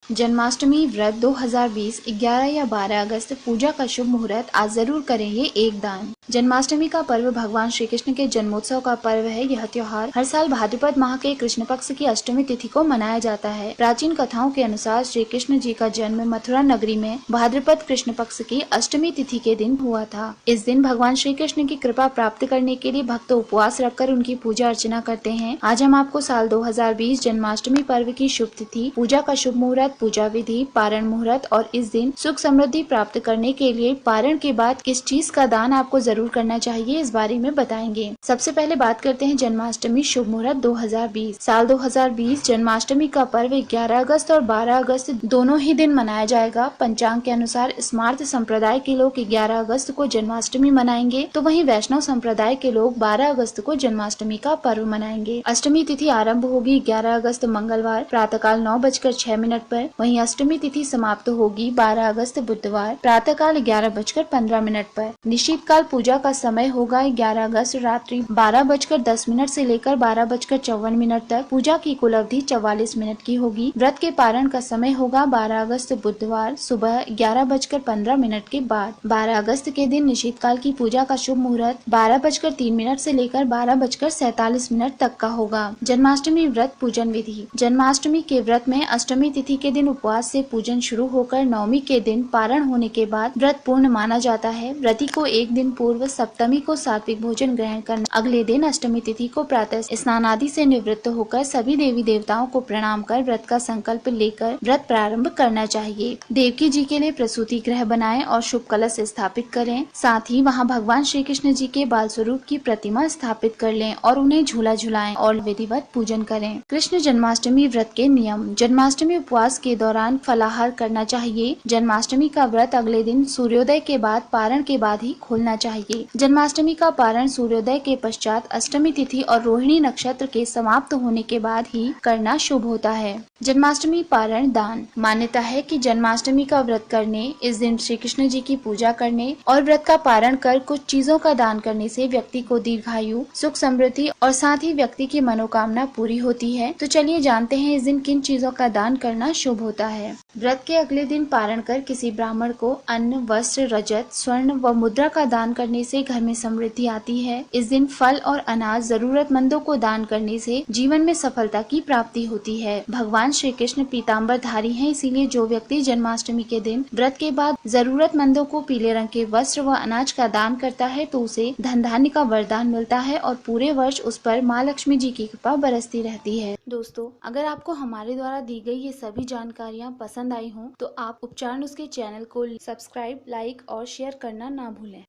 जन्माष्टमी व्रत 2020 11 या 12 अगस्त पूजा का शुभ मुहूर्त। आज जरूर करें ये एक दान। जन्माष्टमी का पर्व भगवान श्री कृष्ण के जन्मोत्सव का पर्व है। यह त्योहार हर साल भाद्रपद माह के कृष्ण पक्ष की अष्टमी तिथि को मनाया जाता है। प्राचीन कथाओं के अनुसार श्री कृष्ण जी का जन्म मथुरा नगरी में भाद्रपद कृष्ण पक्ष की अष्टमी तिथि के दिन हुआ था। इस दिन भगवान श्री कृष्ण की कृपा प्राप्त करने के लिए भक्त उपवास रखकर उनकी पूजा अर्चना करते हैं। आज हम आपको साल 2020 जन्माष्टमी पर्व की शुभ तिथि, पूजा का शुभ मुहूर्त, पूजा विधि, पारण मुहूर्त और इस दिन सुख समृद्धि प्राप्त करने के लिए पारण के बाद किस चीज का दान आपको जरूर करना चाहिए, इस बारे में बताएंगे। सबसे पहले बात करते हैं जन्माष्टमी शुभ मुहूर्त 2020। साल 2020 जन्माष्टमी का पर्व 11 अगस्त और 12 अगस्त दोनों ही दिन मनाया जाएगा। पंचांग के अनुसार स्मार्त संप्रदाय के लोग 11 अगस्त को जन्माष्टमी मनाएंगे, तो वहीं वैष्णव संप्रदाय के लोग 12 अगस्त को जन्माष्टमी का पर्व मनाएंगे। अष्टमी तिथि आरंभ होगी 11 अगस्त मंगलवार प्रातःकाल 9:06 पर। वहीं अष्टमी तिथि समाप्त होगी 12 अगस्त बुधवार प्रातःकाल 11:15 पर। निश्चित काल पूजा का समय होगा 11 अगस्त रात्रि 12:10 से लेकर 12:54 तक। पूजा की कुल अवधि 44 मिनट की होगी। व्रत के पारण का समय होगा 12 अगस्त बुधवार सुबह 11:15 के बाद। 12 अगस्त के दिन निश्चित काल की पूजा का शुभ मुहूर्त 12:03 से लेकर 12:47 तक का होगा। जन्माष्टमी व्रत पूजन विधि। जन्माष्टमी के व्रत में अष्टमी तिथि के दिन उपवास से पूजन शुरू होकर नवमी के दिन पारण होने के बाद व्रत पूर्ण माना जाता है। व्रती को एक दिन पूर्व सप्तमी को सात्विक भोजन ग्रहण करना, अगले दिन अष्टमी तिथि को प्रातः स्नान आदि से निवृत्त होकर सभी देवी देवताओं को प्रणाम कर व्रत का संकल्प लेकर व्रत प्रारंभ करना चाहिए। देवकी जी के लिए प्रसूति गृह बनाएं और शुभ कलश स्थापित करें। साथ ही वहां भगवान श्री कृष्ण जी के बाल स्वरूप की प्रतिमा स्थापित कर लें और उन्हें झूला झुलाएं और विधिवत पूजन करें। कृष्ण जन्माष्टमी व्रत के नियम। जन्माष्टमी उपवास के दौरान फलाहार करना चाहिए। जन्माष्टमी का व्रत अगले दिन सूर्योदय के बाद पारण के बाद ही खोलना चाहिए। जन्माष्टमी का पारण सूर्योदय के पश्चात अष्टमी तिथि और रोहिणी नक्षत्र के समाप्त होने के बाद ही करना शुभ होता है। जन्माष्टमी पारण दान। मान्यता है कि जन्माष्टमी का व्रत करने, इस दिन श्री कृष्ण जी की पूजा करने और व्रत का पारण कर कुछ चीजों का दान करने से व्यक्ति को दीर्घायु, सुख समृद्धि और साथ ही व्यक्ति की मनोकामना पूरी होती है। तो चलिए जानते हैं इस दिन किन चीजों का दान करना शुभ होता है। व्रत के अगले दिन पारण कर किसी ब्राह्मण को अन्न, वस्त्र, रजत, स्वर्ण व मुद्रा का दान करने से घर में समृद्धि आती है। इस दिन फल और अनाज जरूरतमंदों को दान करने से जीवन में सफलता की प्राप्ति होती है। भगवान श्री कृष्ण पीताम्बर धारी हैं, इसीलिए जो व्यक्ति जन्माष्टमी के दिन व्रत के बाद जरूरतमंदों को पीले रंग के वस्त्र व अनाज का दान करता है तो उसे धन धान्य का वरदान मिलता है और पूरे वर्ष उस पर माँ लक्ष्मी जी की कृपा बरसती रहती है। दोस्तों, अगर आपको हमारे द्वारा दी गई ये सभी जानकारियाँ पसंद आई हों तो आप उपचार नुस्खे चैनल को सब्सक्राइब, लाइक और शेयर करना ना भूलें।